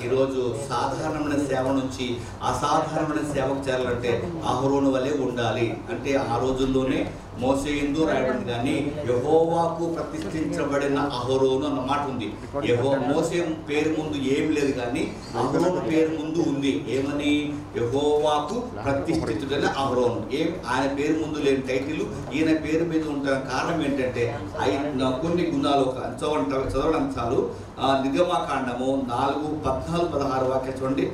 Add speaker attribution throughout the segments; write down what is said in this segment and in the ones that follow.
Speaker 1: ఈరోజు సాధారణమైన సేవ నుంచి అసాధారణమైన సేవకు చేరాలంటే అహరోను వలె ఉండాలి. అంటే ఆ రోజుల్లోనే మోషే యందు రాయబడింది, కానీ యెహోవాకు ప్రతిష్ఠించబడిన అహరోను అన్న మాట ఉంది. మోషే పేరు ముందు ఏం లేదు, కానీ అహరోను పేరు ముందు ఉంది. ఏమని? యెహోవాకు ప్రతిష్ఠితుడైన అహరోను. ఆయన పేరు ముందు లేని టైటిల్ ఈయన పేరు మీద ఉంటారు. కారణం ఏంటంటే కొన్ని గుణాలు చదవడం చాలు. నిర్గమకాండము 4:14-16 వాక్యం చూడండి.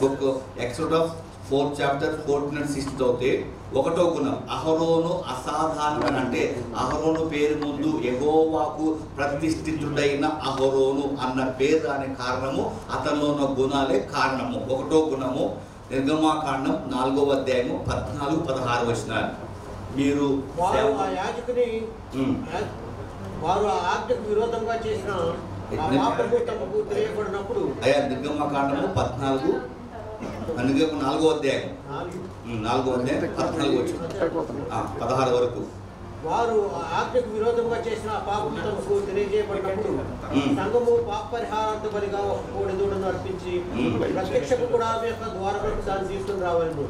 Speaker 1: బుక్ ఎక్సోడస్ 4 chapter 14 and 16 చదివితే 1వ గుణం అహరోను అసాధారణమైన, అంటే అహరోను పేరు ముందు యెహోవాకు ప్రతిష్ఠితుడైన అహరోను అన్న పేరు అనే కారణము అతనిలో ఉన్న గుణాలే కారణము. 1వ గుణము నిర్గమకాండం 4వ అధ్యాయము 14-16 వచనాలు. మీరు
Speaker 2: వారు ఆ ఆజ్ఞకు విరోధంగా చేసిన తెలియబడినప్పుడు
Speaker 1: అయ్యా నిర్గమకాండము 4వ అధ్యాయం 14 వచనం 16 వరకు.
Speaker 2: వారు ఆజ్ఞకు విరోధంగా చేసిన పాపం తమకు తెలియజేయబడినప్పుడు సంఘము పాప పరిహారార్థ బలిగా ఒక కోడి దూడను అర్పించి ప్రత్యక్షపు కూడా యొక్క ద్వారములకు దాన్ని తీసుకుని రావాలను.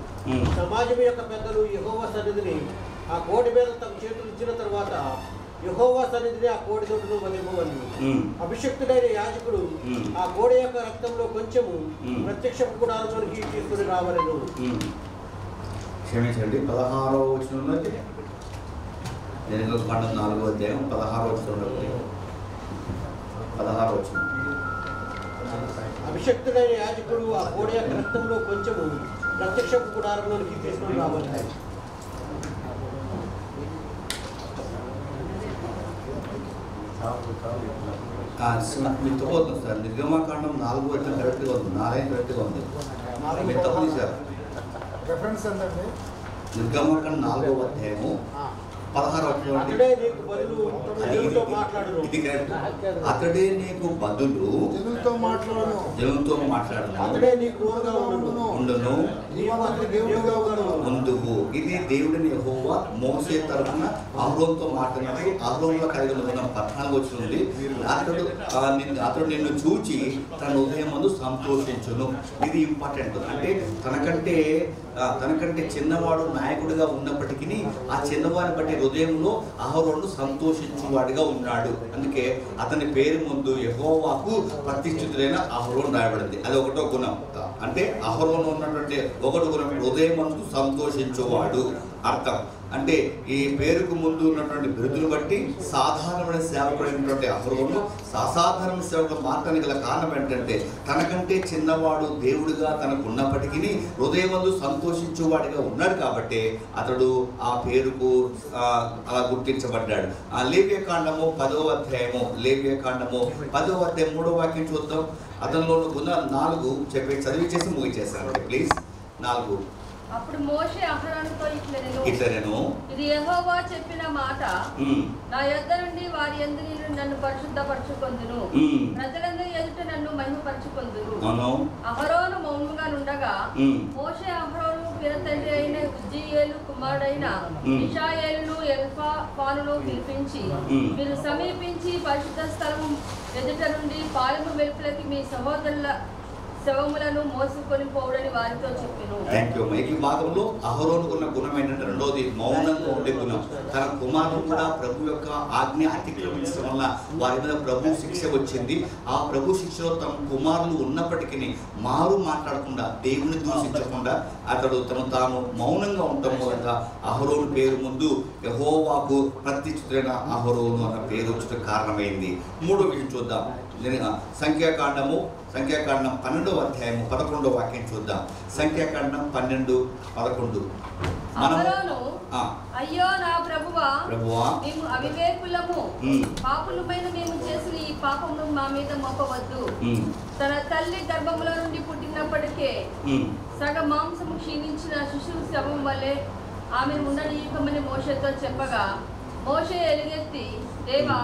Speaker 2: సమాజం యొక్క పెద్దలు యెహోవా సన్నిధిని ఆ కోడి మీద తమ చేతులు ఇచ్చిన తర్వాత యెహోవా సన్నిధిని ఆ కోడి దూడను వదిలిపోవలను. అభిషక్తుడైన యాజకుడు ఆ కోడి యొక్క రక్తంలో కొంచెము ప్రత్యక్షపు గుడారంలోనికి తీసుకుని రావాలను.
Speaker 1: క్షమించండి, 16వ వచనంలో నిర్గమకాండం 4వ అధ్యాయం 16వ వచనంలో 16వ వచనం.
Speaker 2: అభిషక్తుడైన యాజకుడు ఆ కోడి యొక్క రక్తంలో కొంచెము ప్రత్యక్షపు గుడారంలోనికి తీసుకుని రావాలి.
Speaker 1: మీరు తప్పవుతుంది సార్. నిర్గమకాండం 4వ అధ్యాయం కరెక్ట్గా ఉంది, 4 కరెక్ట్గా ఉంది. మీరు తప్పదు సార్. నిర్గమకాండం 4వ అధ్యాయము 16వ వచనం. ఇది కరెక్ట్. అతడే నీకు బదులు జనులతో మాట్లాడను, ఉండును, ఉందువు. ఇది దేవుడిని యెహోవా మోషే తరఫున అహరోనుతో మాట్లాడినప్పుడు అహరోనులో కలిగి ఉన్న 14వ వచనం ఉంది. అతడు నిన్ను చూచి తన హృదయం ముందు సంతోషించును. ఇది ఇంపార్టెంట్. అంటే తనకంటే చిన్నవాడు నాయకుడిగా ఉన్నప్పటికీ ఆ చిన్నవాడిని బట్టి హృదయంలో అహరోను సంతోషించువాడిగా ఉన్నాడు. అందుకే అతని పేరు ముందు యెహోవాకు ప్రతిష్ఠితుడైన అహరోను రాయబడింది. అది 1వ గుణం. అంటే అహరోను ఉన్నటువంటి 1వ గుణం హృదయం ముందు సంతోషించువాడు అర్థం. అంటే ఈ పేరుకు ముందు ఉన్నటువంటి బిరుదును బట్టి సాధారణమైన సేవకుడైనటువంటి అహరోను అసాధారణ సేవకుడు మాత్రానికి గల కారణం ఏంటంటే తనకంటే చిన్నవాడు దేవుడిగా తనకు ఉన్నప్పటికీ హృదయమందు సంతోషించువాడిగా ఉన్నాడు. కాబట్టి అతడు ఆ పేరుకు అలా గుర్తించబడ్డాడు. లేవ్యకాండము 10వ అధ్యాయము 10వ అధ్యాయం 3వ వాక్యం చూద్దాం. అతనిలో గుణాలు 4 చెప్పి చదివించేసి ముగిచేస్తాను ప్లీజ్. 4.
Speaker 3: అప్పుడు మోషే అహరోనుతో
Speaker 1: ఇట్లనెను,
Speaker 3: ఇది యెహోవా చెప్పిన మాట, నా యొద్ద నుండి వారి యందు నన్ను పరిశుద్ధపరచుకొందును, ప్రజలందరి ఎదుట నన్ను మహిమపరచుకొందురు. అహరోను మౌనంగా నుండగా మోషే అహరోను పినతండ్రి అయిన ఉజ్జీయేలు కుమారుడైన మిషాయేలును ఎల్ఫానును పిలిపించి, మీరు సమీపించి పరిశుద్ధ స్థలము ఎదుట నుండి పాలెము వెలుపలకి మీ సహోదరుల శవములను మోసుకొని పోవడని వారితో చెప్పెను.
Speaker 1: ఈ భాగంలో అహరోనుకున్న గుణం ఏంటంటే రెండోది మౌనంగా ఉండే గుణం. తన కుమారుడు కూడా ప్రభు యొక్క ఆజ్ఞ అతిక్రమించడం వల్ల వారి మీద ప్రభు శిక్ష వచ్చింది. ఆ ప్రభు శిక్షలో తమ కుమారులు ఉన్నప్పటికీ మారు మాట్లాడకుండా దేవుని దూషించకుండా అతడు తాను మౌనంగా ఉండటం మూలంగా అహరోను పేరు ముందు యెహోవాకు ప్రతిష్ఠితుడైన అహరోను అన్న పేరు వచ్చే కారణమైంది. 3వ విషయం చూద్దాం. సంఖ్యాకాండం 12వ అధ్యాయము 11వ వాక్యం చూద్దాం. సంఖ్యాకాండం 12:11.
Speaker 3: అయ్యో నా ప్రభువా, మేము అవివేకులము, పాపులమైన మేము చేసిన ఈ పాపమును మా మీద మోపవద్దు. తన తల్లి గర్భముల నుండి పుట్టినప్పటికే సగ మాంసము క్షీణించిన శిశువు శవం వలె ఆమె ఉండనీయకమని మోషేతో చెప్పగా, మోషే ఎలుగెత్తి, దేవా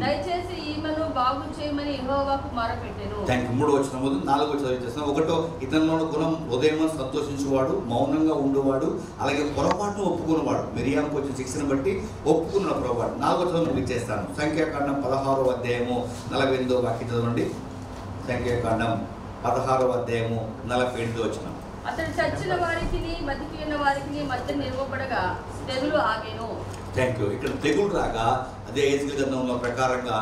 Speaker 3: దయచేసి ఈమెను బాగు చేయమని యెహోవాకు మొరపెట్టెను.
Speaker 1: 3వ వచనం 4వ చదివేస్తాను. 1 ఇతనిలో గుణం హృదయం సంతోషించువాడు, మౌనంగా ఉండేవాడు, అలాగే పొరపాటును ఒప్పుకునేవాడు. మిరియాకు వచ్చిన శిక్షను బట్టి ఒప్పుకున్న పొరపాటు. 4వ చదువు ముగిచేస్తాను. సంఖ్యాకాండం 16వ అధ్యాయము 48వ వాక్యం చదవండి. సంఖ్యాకాండం 16వ అధ్యాయము 48వ వచనం.
Speaker 3: అతడు చచ్చిన వారికి బతికి ఉన్న వారికి మధ్య నిలవబడగా తెగులు ఆగెను.
Speaker 1: Thank you. ఇక్కడ తెగులు రాగా అదే ఎహెజ్కేలు గ్రంథంలో ప్రకారంగా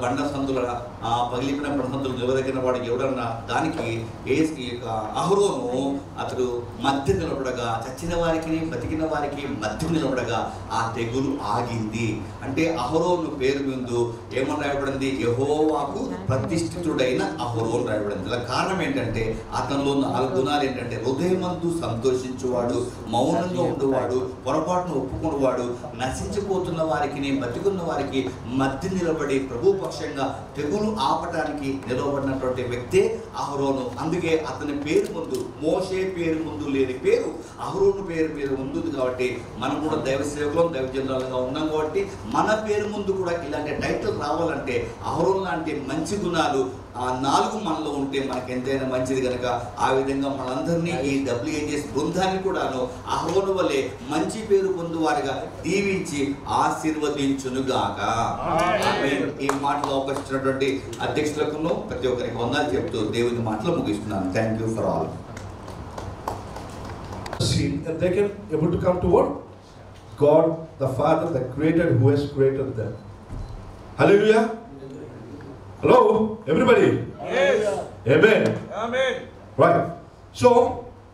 Speaker 1: బండ సందుల పగిలిపోయిన బండ సందులు నిలవదగిన వాడికి ఎవడన్నా దానికి అహరోను అతడు మధ్య నిలబడగా, చచ్చిన వారికి బతికిన వారికి మధ్య నిలబడగా ఆ తెగులు ఆగింది. అంటే అహరోను పేరు ముందు ఏమని రాయబడింది? యెహోవాకు ప్రతిష్ఠితుడైన అహరోను రాయబడింది. ఇలా కారణం ఏంటంటే అతనిలో 4 గుణాలు ఏంటంటే హృదయమందు సంతోషించువాడు, మౌనంగా ఉండేవాడు, పొరపాటును ఒప్పుకునేవాడు, నశించిపోతున్న వారికి బతికున్న వారికి మధ్య నిలబడి ప్రభు పక్షంగా తెగులు ఆపటానికి నిలవబడినటువంటి వ్యక్తే అహరోను. అందుకే అతని పేరు ముందు మోషే పేరు ముందు లేని పేరు అహరోను పేరు ముందు కాబట్టి మనం కూడా దైవ సేవకులం, దైవ జనులుగా ఉన్నాం కాబట్టి మన పేరు ముందు కూడా ఇలాంటి టైటిల్ రావాలంటే అహరోను లాంటి మంచి గుణాలు ఆ 4 మనలో ఉంటే మనకి ఎంతైనా మంచిది కనుక ఆ విధంగా మనందరినీ ఈ WHS బృందాన్ని కూడాను అహరోను వలె మంచి పేరు పొందువారిగా దీవించి ఆశీర్వదించునుగాక. ఈ మాటలు అవకాశించినటువంటి అధ్యక్షులకు ప్రతి ఒక్కరికి వందనాలు చెప్తూ దేవుని మాటలు ముగిస్తున్నాను. Thank you for all.
Speaker 4: And they can able to come to what? God the Father, the Creator who has created them. Hallelujah. Hello, everybody.
Speaker 5: Yes.
Speaker 4: Amen.
Speaker 5: Amen.
Speaker 4: Right. So,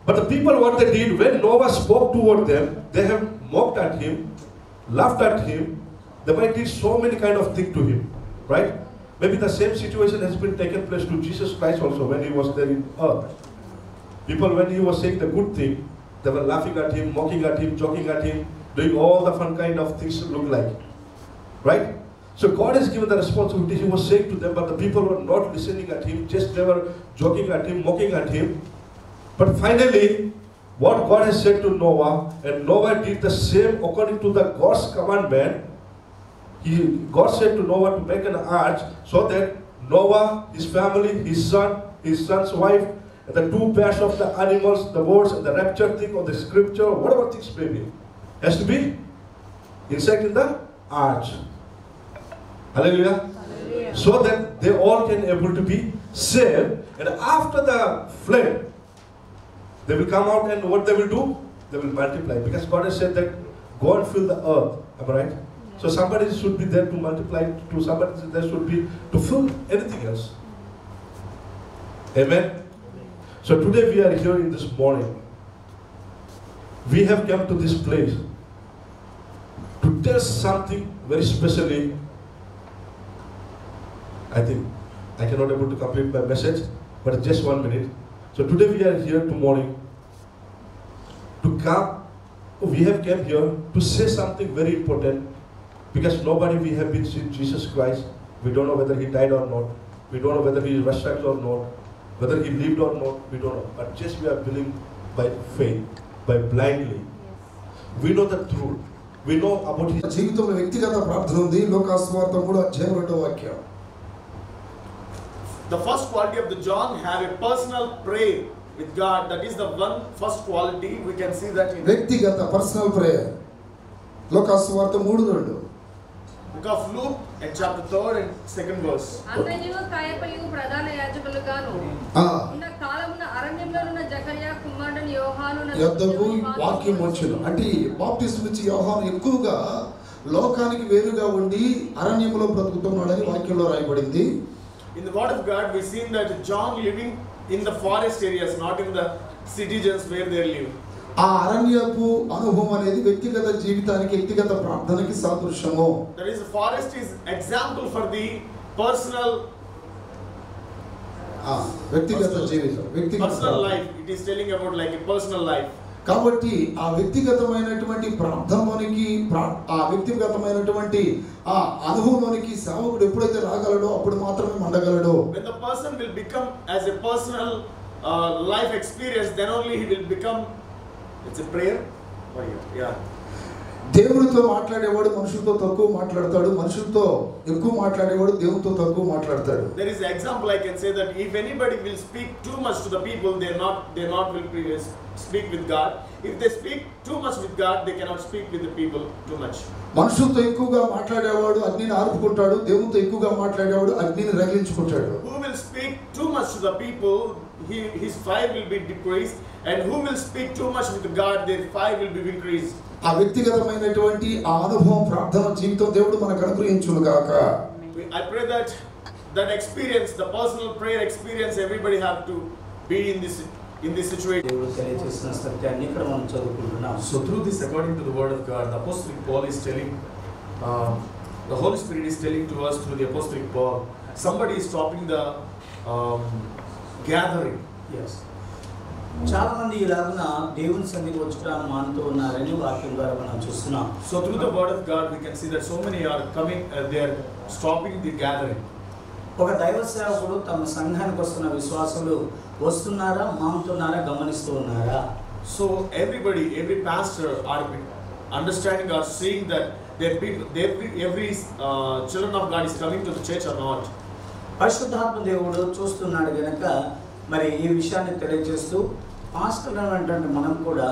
Speaker 4: but the people, what they did when Noah spoke toward them, they have mocked at him, laughed at him. They might did so many kind of things to him, right? Maybe the same situation has been taken place to Jesus Christ also when he was there in earth. People, when he was saying the good thing, they were laughing at him, mocking at him, joking at him, doing all the fun kind of things look like, right? So God has given the responsibility. He was saying to them, but the people were not listening at him. Just they were joking at him, mocking at him. But finally, what God has said to Noah, and Noah did the same according to the God's commandment. God said to Noah to make an ark so that Noah, his family, his son's wife, and the 2 pairs of the animals, the words, and the rapture thing or the scripture, whatever things may be, has to be inside in the ark. Hallelujah. Hallelujah. So that they all can able to be saved, and after the flood they will come out, and what they will do? They will multiply, because God has said that go and fill the earth. Am I right? So somebody should be there to multiply, to somebody there should be to fill anything else. Amen. So today we are here in this morning. We have come to this place to tell something very specially. I think I cannot able to complete my message, but just 1 minute. So today we are here tomorrow to come. We have come here to say something very important, because nobody we have been seen Jesus Christ. We don't know whether he died or not. We don't know whether he is resurrected or not, whether he lived or not. We don't know. But just we are believing by faith, by blindly. We know the truth. We know about his
Speaker 6: జీవితంలో వ్యక్తిగత ప్రార్థన ఉంది. లోకాసువార్త 3:2 వాక్యం.
Speaker 5: The first quality of the John have a personal prayer with God. That is the one first quality. We can see that in
Speaker 6: వ్యక్తిగత personal prayer. లోకాసువార్త 3:2.
Speaker 5: book of Luke at chapter 3 and 2nd verse.
Speaker 3: అన్నయ్యు కాయపయు ప్రధాన యాజకులుగాను ఉన్న కాలమున అరణ్యంలోనున్న జకర్యా కుమారుడైన యోహాను
Speaker 6: యొద్దకు వాక్యం వచ్చును. అంటే బాప్టిజం ఇచ్చి యోహాను ఎక్కువగా లోకానికి వేరుగా ఉండి అరణ్యంలో బ్రతుకుతున్నాడని వాక్యంలో రాయబడింది.
Speaker 5: In the word of God we see that John living in the forest areas, not in the citizens where they live.
Speaker 6: ఆ అరణ్యపు అనుభవం అనేది వ్యక్తిగత జీవితానికి, వ్యక్తిగత ప్రార్థనకి సాదృశ్యము.
Speaker 5: That is, the forest is example for the personal
Speaker 6: వ్యక్తిగత జీవితం, వ్యక్తిగత
Speaker 5: personal life. It is telling about like a personal life.
Speaker 6: కాబట్టి ఆ వ్యక్తిగతమైనటువంటి ప్రార్థనలోనికి, ఆ వ్యక్తిగతమైనటువంటి ఆ అనుభవంలోనికి సేవకుడు ఎప్పుడైతే రాగలడో అప్పుడు మాత్రమే మండగలడు.
Speaker 5: When the person will become as a personal life experience, then only he will become. It's a prayer. Yeah.
Speaker 6: దేవునితో మాట్లాడేవాడు మనుషులతో తక్కువ మాట్లాడతాడు, మనుషులతో ఎక్కువ మాట్లాడేవాడు దేవునితో తక్కువ మాట్లాడతాడు.
Speaker 5: There is an example I can say that if anybody will speak too much to the people, they not will speak with God. If they speak too much with God, they cannot speak with the people too much.
Speaker 6: మనుషులతో ఎక్కువగా మాట్లాడేవాడు అగ్నిని ఆర్పుకుంటాడు, దేవునితో ఎక్కువగా మాట్లాడేవాడు అగ్నిని రగిలించుకుంటాడు.
Speaker 5: Who will speak too much to the people, his fire will be decreased, and who will speak too much with God, their fire will be increased.
Speaker 6: ఆ వ్యక్తిగతమైనటువంటి ఆ అనుభవం ప్రార్థన జీవితం దేవుడు మనకు అనుగ్రహించును గాక.
Speaker 5: I pray that experience, the personal prayer experience, everybody have to be in this situation.
Speaker 7: దేవుడు తెలియజేసిన సత్యాన్ని ఇక్కడ మనం చదువుకుంటున్నాం.
Speaker 8: So through this, according to the word of God, the Apostle Paul is telling, the Holy Spirit is telling to us through the Apostle Paul, somebody is stopping the gathering.
Speaker 7: Yes. చాలా మంది ఇలాగున దేవుని సన్నిధికి వచ్చుకోవడానికి మానుతూ ఉన్నారని వాక్యం ద్వారా మనం చూస్తున్నాం.
Speaker 5: So through the word of God, we can see that so many are coming, they are stopping the gathering.
Speaker 7: ఒక దైవ సేవకుడు తమ సంఘానికి వస్తున్న విశ్వాసులు వస్తున్నారా మానుతున్నారా గమనిస్తూ ఉన్నారా?
Speaker 5: So everybody, every pastor are understanding or seeing that their people, every children of God is coming to the church or not.
Speaker 7: పరిశుద్ధాత్మ దేవుడు చూస్తున్నాడు గనక మరి ఈ విషయాన్ని తెలియజేస్తూ పాస్టర్లు అనేటువంటి మనం కూడా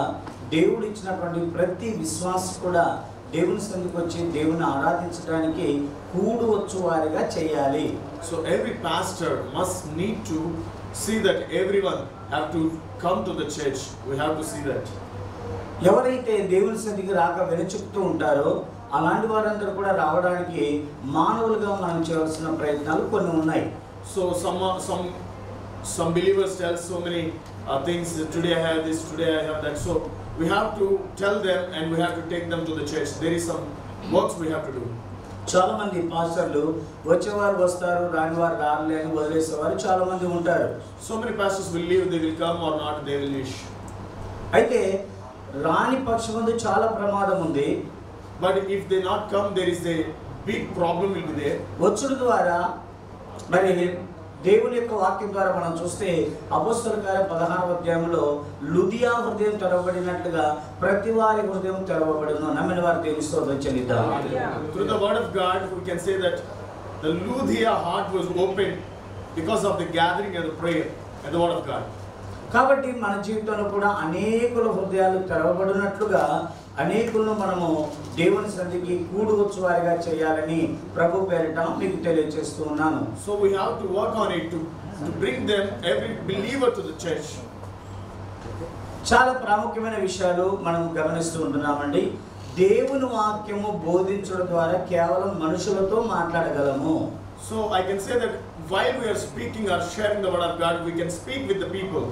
Speaker 7: దేవుడు ఇచ్చినటువంటి ప్రతి విశ్వాస కూడా దేవుని సన్నిధికి వచ్చి దేవుని ఆరాధించడానికి కూడు వచ్చు వారిగా చేయాలి.
Speaker 5: So every pastor must need to see that everyone have to come to the church. We have to see that.
Speaker 7: ఎవరైతే దేవుని సన్నిధికి రాక వెనుచుకుతూ ఉంటారో అలాంటి వారందరూ కూడా రావడానికి మానవులుగా మనం చేయాల్సిన ప్రయత్నాలు కొన్ని ఉన్నాయి.
Speaker 5: So some believers tell so many things. Today I have this, today I have that. So we have to tell them and we have to take them to the church. There is some works we have to do.
Speaker 7: చాలా మంది పాస్టర్లు వచ్చేవారు వస్తారు రానివారు రాలే అని వదిలేసేవారు చాలా మంది ఉంటారు.
Speaker 5: So many pastors will leave, they will come or not, they will wish.
Speaker 7: అయితే రాని పక్షమందు చాలా ప్రమాదం ఉంది.
Speaker 5: But if they not come, there is a big problem will be there.
Speaker 7: వచ్చుడు ద్వారా మరి దేవుని యొక్క వాక్యం ద్వారా మనం చూస్తే అపోస్తలుల కార్యం 16వ అధ్యాయంలో లుదియా హృదయం తెరవబడినట్లుగా ప్రతి వారి హృదయం తెరవబడును. నమ్మిన వారి దేవుని స్తోత్రం చెల్లిద్దాం.
Speaker 5: Through the word of God, we can say that the Ludia heart was opened because of the gathering and the prayer and the word of God.
Speaker 7: కాబట్టి మన జీవితంలో కూడా అనేకుల హృదయాలు తెరవబడినట్లుగా అనేకులను మనము దేవుని సన్నిధికి కూడువచ్చు వారిగా చేయాలని ప్రభు పేరిట మీకు తెలియజేస్తూ ఉన్నాను.
Speaker 5: So we have to work on it to bring them, every believer, to the church.
Speaker 7: చాలా ప్రాముఖ్యమైన విషయాలు మనం గమనిస్తూ ఉంటున్నామండి. దేవుని వాక్యము బోధించడం ద్వారా కేవలం మనుషులతో మాట్లాడగలము.
Speaker 5: So I can say that while we are speaking or sharing the word of God, we can speak with the people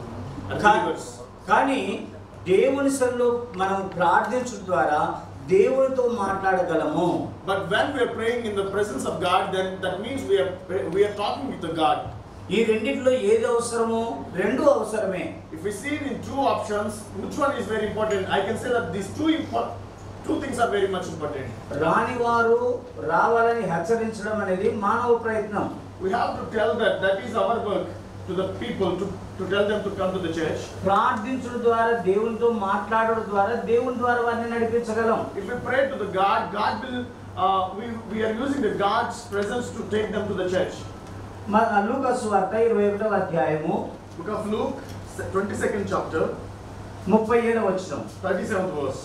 Speaker 5: and believers.
Speaker 7: కానీ దేవుని సన్నిధిలో మనం ప్రార్థించడం ద్వారా దేవునితో మాట్లాడగలము.
Speaker 5: But when we are praying in the presence of God, then that means we are talking with the God.
Speaker 7: ఈ రెండిట్లో ఏది అవసరమో రెండు అవసరమే.
Speaker 5: If we see in two options, which one is very important? I can say that these two things are very much important.
Speaker 7: రాని వారు రావాలని హెచ్చరించడం అనేది మానవ ప్రయత్నం.
Speaker 5: We have to tell that is our work to the people to tell them to come to the church.
Speaker 7: ప్రార్థించడం ద్వారా దేవునితో మాట్లాడడం ద్వారా దేవుని ద్వారా వారిని నడిపించగలం.
Speaker 5: If we pray to the God will we are using the God's presence to take them to the church.
Speaker 7: లూకా సువార్త 21వ అధ్యాయము
Speaker 5: Book of Luke, 22nd chapter,
Speaker 7: 37వ వచనం.
Speaker 5: 37th verse.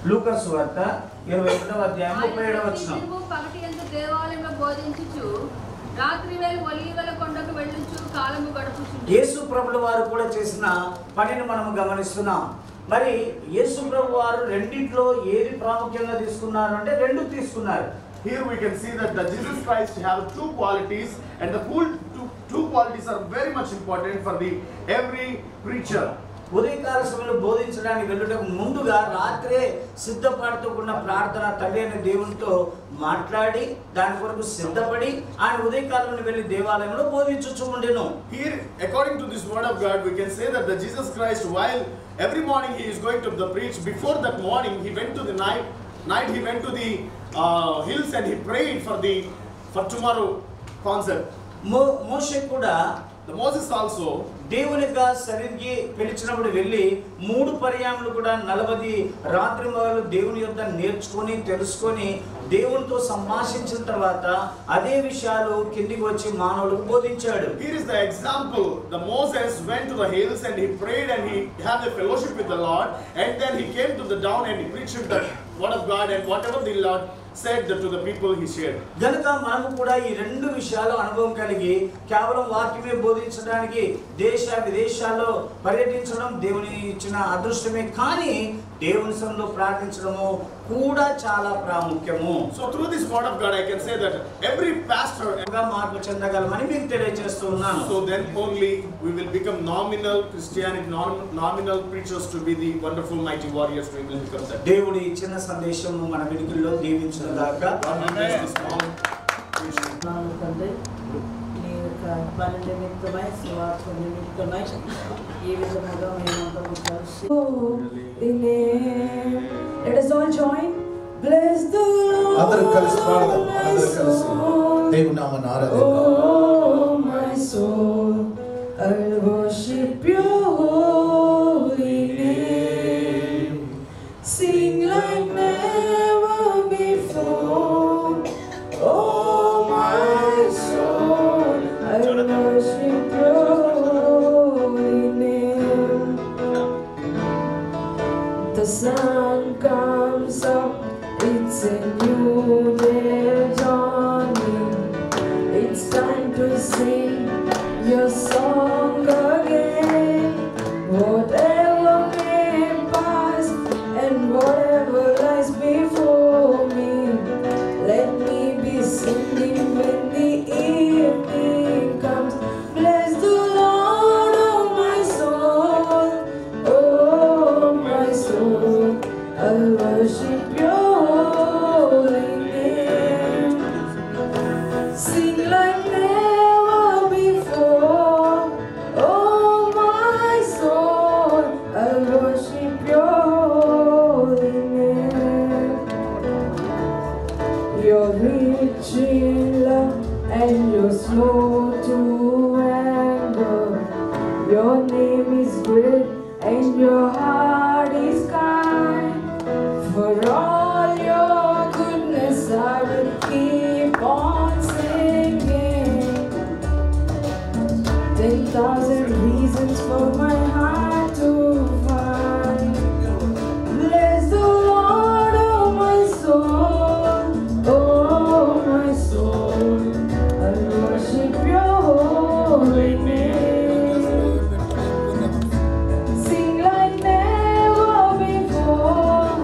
Speaker 7: లూకా సువార్త 21వ అధ్యాయం 37వ వచనం.
Speaker 3: పగటియందు దేవాలయంలో బోధించుచు రాత్రి వేళ ఒలీవల కొండకు వెళ్ళుచు కాలము గడుపుచుండు.
Speaker 7: యేసు ప్రభుల వారు కూడా చేసిన పనిని మనం గమనిస్తున్నాం. మరి యేసు ప్రభు వారు రెండిట్లో ఏది ప్రాముఖ్యంగా తీసుకున్నారు అంటే రెండు తీసుకున్నారు.
Speaker 5: Here we can see that the Jesus Christ have two qualities, and the two qualities are very much important for every preacher.
Speaker 7: ఉదయకాల సమయంలో బోధించడానికి వెళ్ళటకు ముందుగా రాత్రే సిద్ధపడుతున్న ప్రార్థన తండ్రి అనే దేవునితో మాట్లాడి దాని కొరకు సిద్ధపడి ఆయన ఉదయకాలంలో వెళ్ళి దేవాలయంలో బోధించుచూ ఉండెను.
Speaker 5: Here, according to this word of God, we can say that the Jesus Christ, while every morning he is going to the preach, before that morning he went to the night he went to the hills and he prayed for tomorrow concept.
Speaker 7: మోషే కూడా
Speaker 5: The Moses also
Speaker 7: దేవుని యొక్క సన్నిధికి పిలిచినప్పుడు వెళ్ళి 3 పర్యాయములు కూడా 40 రాత్రి మొదలు దేవుని యొద్ద నేర్చుకొని తెలుసుకొని దేవునితో సంభాషించిన తర్వాత అదే విషయాలు కిందికి వచ్చి మానవులకు బోధించాడు.
Speaker 5: Here is the example. The Moses went to the hills and he prayed and he had a fellowship with the Lord, and then he came to the down and he preached the word of God, and whatever the Lord said to the people he shared.
Speaker 7: గనుక మనము కూడా ఈ రెండు విషయాలు అనుభవం కలిగి కేవలం వాక్యమే బోధించడానికి దేశ విదేశాల్లో పర్యటించడం దేవుని ఇచ్చిన అదృష్టమే, కానీ దేవుని సన్నిధిలో ప్రార్థించడము కూడా చాలా ప్రాముఖ్యము.
Speaker 5: So through this word of God I can say that every pastor
Speaker 7: మార్పు చెందగలమని మీకు తెలియజేస్తున్నాను.
Speaker 5: So then only we will become nominal Christianity, nominal preachers to be the wonderful mighty warriors. We will become that.
Speaker 7: దేవుడి ఇచ్చిన సందేశము మన వినికిడిలో దీవించును గాక.
Speaker 5: God will bless this small preaching.
Speaker 9: తండ్రి నీ యొక్క పని నిమిత్తమై సువార్త నిమిత్తమై ఈ విధముగా మేమందరం కలిసి
Speaker 10: Let us all join. Bless the Lord.
Speaker 6: అందరం కలిసి పాడదాం. అందరం కలిసి దేవుని నామమును ఆరాధిద్దాం.
Speaker 10: Oh my soul, I'll worship your holy name. Sing like never before. Oh my soul, I'll worship your holy name. The sun comes up, it's a new day dawning. It's time to sing your song again. Whatever may pass and whatever lies before me, let me be singing when the evening comes. Bless the Lord, oh my soul, oh my soul, I'll worship your holy name. Sing like never before, oh my soul, I'll worship your holy name. You're rich in love and you're slow to anger. Your name is great and your heart is kind. For all your goodness I will keep on singing. 10,000 reasons for my heart to find. Bless the Lord, oh my soul, oh my soul, I'll worship your holy name. Sing like never before,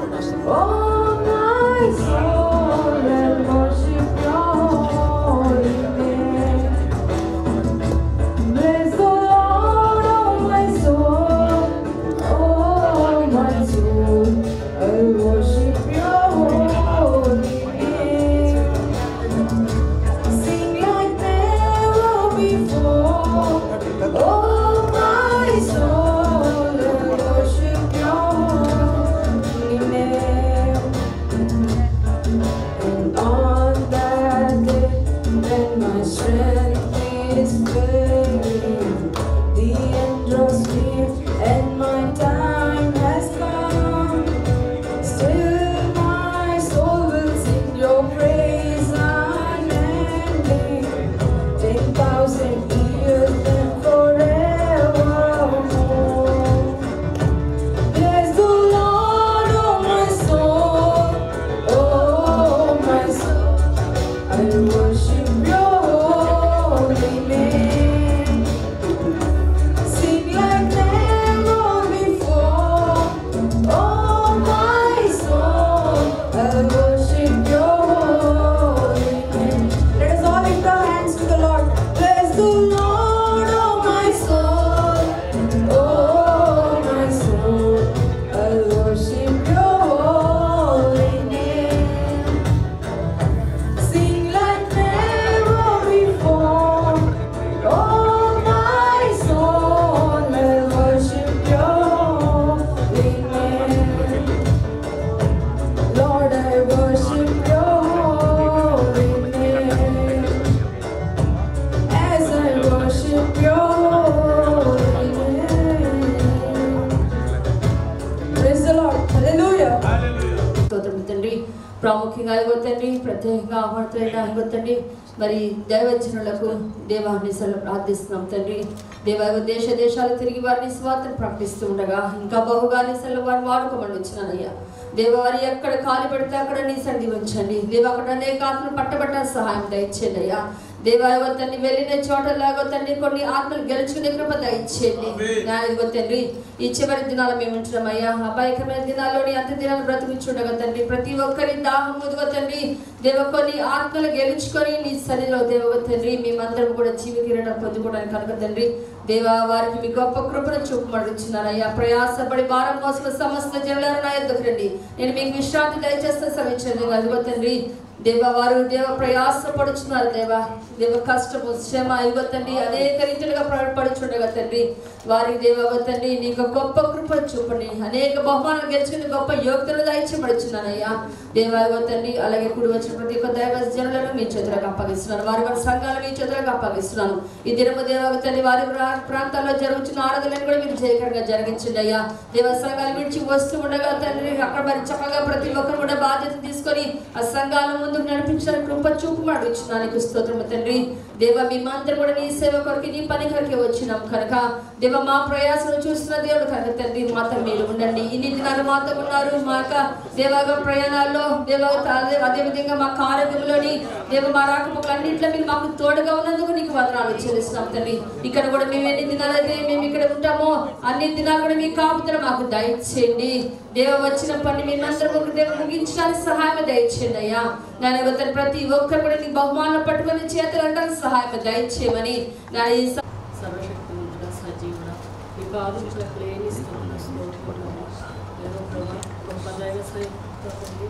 Speaker 10: oh my soul, I'll worship your holy name. Bless the Lord, oh my soul,
Speaker 3: ముఖ్యంగా తండ్రి ప్రత్యేకంగా ఆహ్వానితులైన తండ్రి మరి దైవజనులకు దేవాన్ని ప్రార్థిస్తున్నాం తండ్రి. దేశ దేశాలు తిరిగి వారిని స్వాతంత్రం ప్రకటిస్తూ ఉండగా ఇంకా బహుగా వారిని వాడుకోమని వచ్చినానయ్యా. దేవ వారి ఎక్కడ కాలు పెడితే అక్కడ నీ సన్నిధి ఉంచండి. దేవ అక్కడ అనేక ఆత్మలు పట్టబట్ట సహాయం దయచేయండి అయ్యా. దేవాయో తండ్రి వెళ్ళిన చోటలాగో తండ్రి కొన్ని ఆత్మలు గెలుచుకునే కృప దయచేయండి. నాయనగో తండ్రి ఈ చివరి దినాలు మేము ఉంటున్నామయ్యా. అపాయకరమైన దినాల్లోని అంత దినాలు బ్రతుకుచుండగా తండ్రి ప్రతి ఒక్కరి దాహం ముదుగో తండ్రి దేవ కొన్ని ఆత్మలు గెలుచుకొని నీ సన్నిధిలో దేవ తండ్రి మేమందరం కూడా జీవ కిరీటం పొందుకోవడానికి కనుక తండ్రి దేవా వారికి మీ గొప్ప కృపను చూపమడుచున్నారయ్యా. ప్రయాసపడి భారం మోసిన సమస్త జనులారు నా యొద్దకు రండి, నేను మీకు విశ్రాంతి దయచేస్తే సమీక్షండి. అదిగో తండ్రి దేవ వారు దేవ ప్రయాసపడుచున్నారు దేవ దేవ కష్టము శ్రమ ఇదిగో తండ్రి అనేక రీతిలుగా పడుచుండగా తండ్రి వారికి దేవ తండ్రి నీకు గొప్ప కృప చూపండి. అనేక బహుమానాలు గెలుచుకుని గొప్ప యోగ్యతలు దయచేయబడుచున్నానయ్యా దేవ తండ్రి. అలాగే కూడి వచ్చిన ప్రతి ఒక్క దైవ జనులను మీ చేతులకు అప్పగిస్తున్నాను. వారి వారి సంఘాలను మీ చేతులకు అప్పగిస్తున్నాను. ఈ దినము దేవ తండ్రి వారి ప్రాంతాల్లో జరుగుతున్న ఆరాధనలను కూడా మీరు జయకరంగా జరిగించండి అయ్యా. దేవ సంఘాలు విడిచి వస్తూ ఉండగా తండ్రి అక్కడ మరి చక్కగా ప్రతి ఒక్కరు కూడా బాధ్యత తీసుకొని ఆ సంఘాలను ముందుకు నడిపించడానికి కృప చూపమడుచున్నానికి స్తోత్రము తండ్రి. దేవ మేమందరం కూడా నీ సేవ కొరకు నీ పని కొరకే వచ్చినాం కనుక దేవ మా ప్రయాసం చూస్తున్న దేవుడు కనుక తండ్రి మాతో మీరు ఉండండి. ఇన్ని దినాలు మాతో ఉన్నారు. మా యొక్క దేవగా ప్రయాణాల్లో దేవ అదేవిధంగా మా ఆరోగ్యంలోని దేవ మా రాకపోకలు అన్నింటిలో మీరు మాకు తోడుగా ఉన్నందుకు నీకు వందనాలు చెల్లిస్తున్నాం తండ్రి. ఇక్కడ కూడా మేము ఎన్ని దినాలు అయితే మేము ఇక్కడ ఉంటామో అన్ని దినాలు కూడా మీ కాపుదల మాకు దయచేయండి. దేవ వచ్చిన పని మేమందరం దేవ ముగించడానికి సహాయం దయచేయండి అయ్యా. నేను ప్రతి ఒక్కరు కూడా నీ బహుమానం పట్టుకొని చేతులు అంటానికి సహాయం దయచేయమని
Speaker 9: సర్వశక్తివంతుడ సజీవుడ ఈ పాదములకు లేని గొప్ప దైవ సైతండి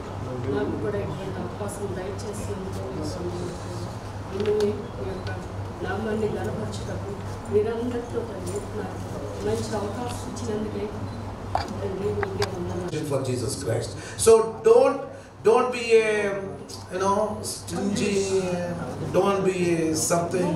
Speaker 9: నాకు కూడా ఇటువంటి అవకాశం దయచేసి ఇన్ని మీ యొక్క నామాన్ని గనపరచుటకు మీరందరితో తండ్రి నాకు మంచి అవకాశం ఇచ్చినందుకే
Speaker 11: for Jesus Christ. So don't be stingy, don't be something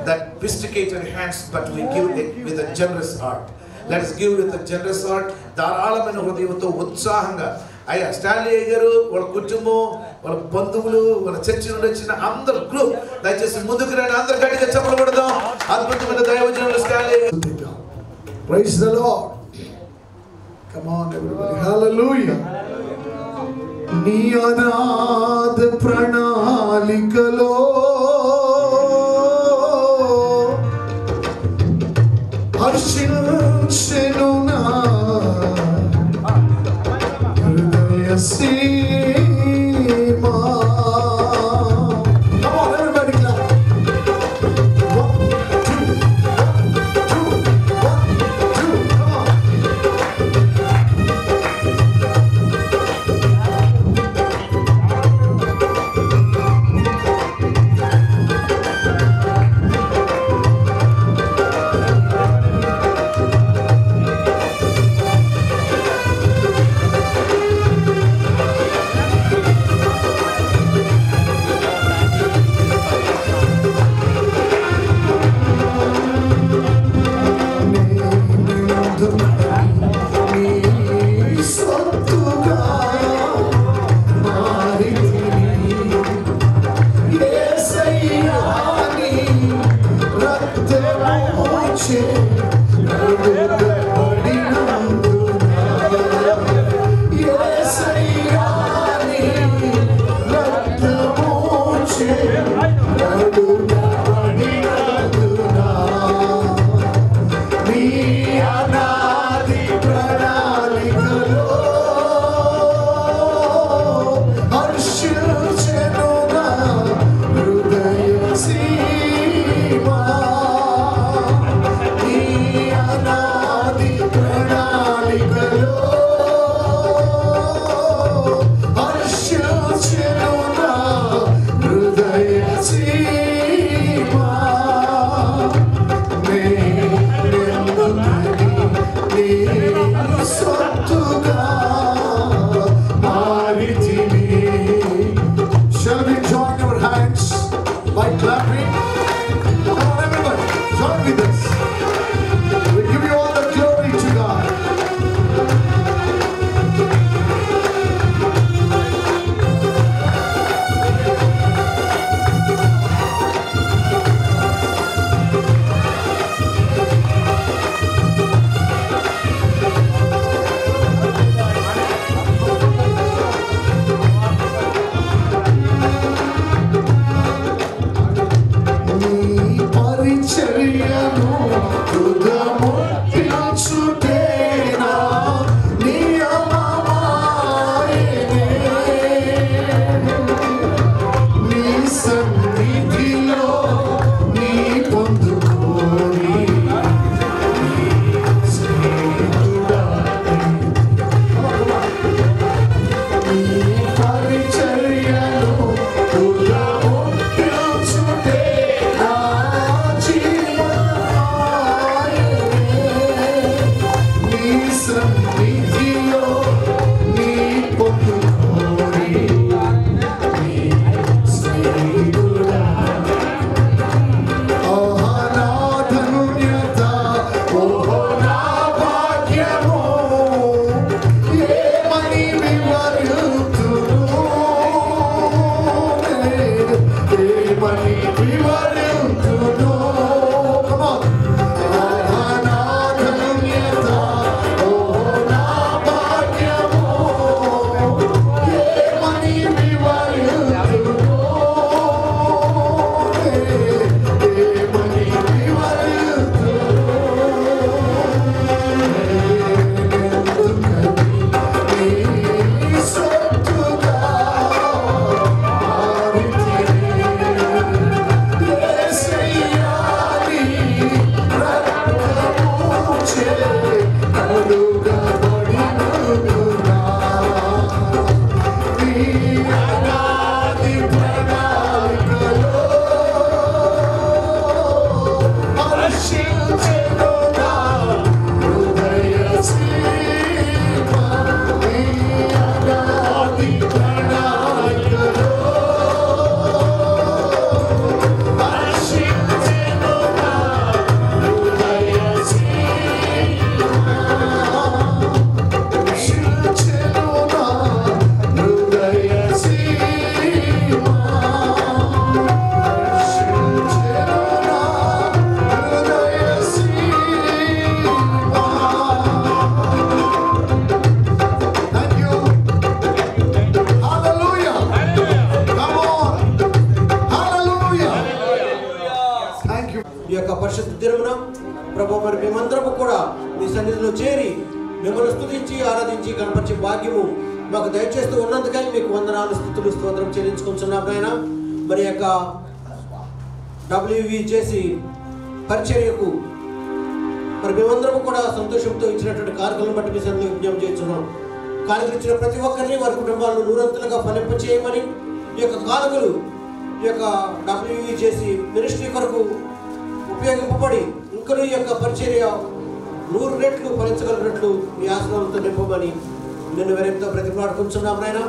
Speaker 11: that sophisticated hands, but we give it with a generous heart. Let us give with a generous heart. ధారాళమైన హృదయంతో ఉత్సాహంగా అయ్యా స్టాన్లీ గారు వాళ్ళ కుటుంబం వాళ్ళ బంధువులు వాళ్ళ చర్చి నుండి వచ్చిన అందరు గ్రూప్ దయచేసి ముందుకు రండి. అందరు గట్టిగా చప్పట్లు కొడదాం. అద్భుతమైన దైవజనులు Stanley.
Speaker 6: Praise the Lord. Come on everybody. Hallelujah. నీ అనాథ ప్రణాళికలో హర్షించెను నా హృదయ Seema. Come on everybody clap.
Speaker 2: మేమందరము కూడా మీ సన్నిధిలో చేరి మిమ్మల్ని స్తుతించి ఆరాధించి కనపరిచే భాగ్యము మాకు దయచేస్తూ ఉన్నందుకై మీకు వందనాలు స్తుతులు స్తోత్రం చెల్లించుకుంటున్నాం నాయన. మరి యొక్క WV చేసి పరిచర్యకు మరి మేమందరము కూడా సంతోషంతో ఇచ్చినటువంటి కార్యక్రమం బట్టి మీ సన్నిధిలో విజ్ఞప్తి చేస్తున్నాం. కానుకలు ఇచ్చిన ప్రతి ఒక్కరిని వారి కుటుంబాలను నూరంతులుగా ఫలింప చేయమని, ఈ యొక్క కానుకలు ఈ యొక్క WV చేసి మినిస్ట్రీ కొరకు ఉపయోగింపబడి ఇంకా ఈ యొక్క పరిచర్య 100 రెట్లు ఫలించగలిగినట్లు మీ ఆశీర్వాదంతో నింపమని నిన్ను వినయంతో ప్రతిపాడుకుంటున్నాం నాయన.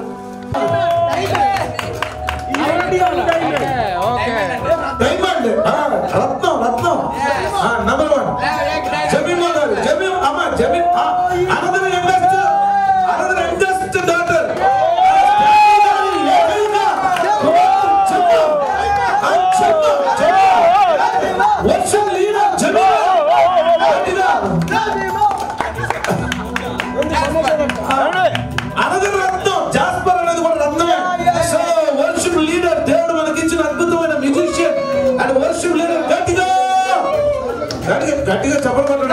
Speaker 11: గట్టిగా చెప్పబడ్డాడు.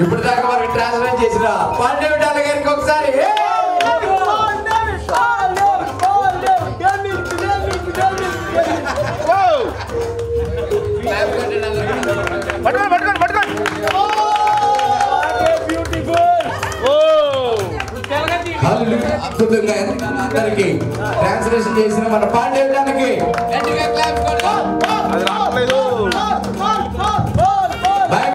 Speaker 12: ఇప్పుడు దాకా మనం ట్రాన్స్ఫర్ చేసిన పాండవిటాల గారికి ఒకసారి అద్భుతంగా అందరికి ట్రాన్స్లేషన్ చేసిన మన పాండవిటానికి